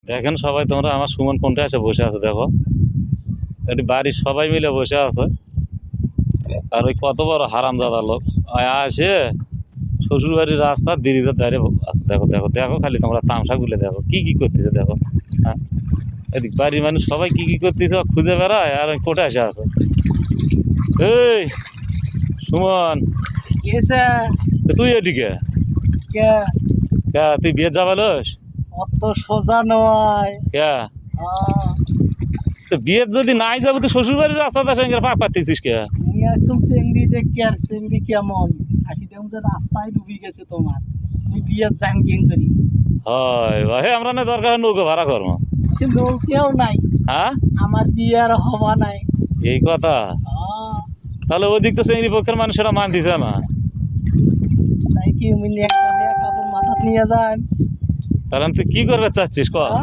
দেখেন সবাই তোমরা আমার সুমন কোনটা এসে বসে আছে দেখো, এটি বাড়ির সবাই মিলে বসে আছে। আর ওই কত বড় হারামজাদা লোক আসে শ্বশুর বাড়ির রাস্তা ব্রিজের ধারে আছে। দেখো দেখো দেখো, খালি তোমরা তামসাগুলো দেখো কি কি করতেছে দেখো। হ্যাঁ, এদিক বাড়ির মানুষ সবাই কি কি করতেছে খুঁজে বেড়ায়, আর ওই কোটা এসে আছে। এই সুমন, তো তুই এদিকে কে কে, তুই বিয়ে যাবালস অত সোজা নয়। কে? তো বিয়ের যদি নাই যাবো তো শ্বশুর বাড়ির রাস্তাতে সঙ্গে পাক পাচ্ছিস কে? তুমি একদম চেংড়ি দেখি, আর চেংড়ি কেমন হাসি দেখুন যে রাস্তায় ডুবি গেছে তোমার। তুমি বিয়ের যান কেন করি? হয় ভাই, আমরা না দরকার নৌকো ভাড়া করবো। নৌকেও নাই, হ্যাঁ আমার বিয়ে আর হওয়া নাই। এই কথা? তাহলে ওদিক তো চেংড়ি পক্ষের মানুষ সেটা মানতেছে না। তাই কি মিলি একটা কাপড় মাথা নিয়ে যায়? তাহলে তুই কি করবে চাচ্ছিস ক?